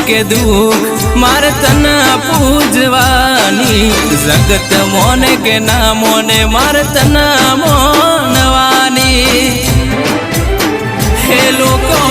के दुख मार तना पूजवानी जगत मोने के ना मोने मार तना मोनवानी हे लोको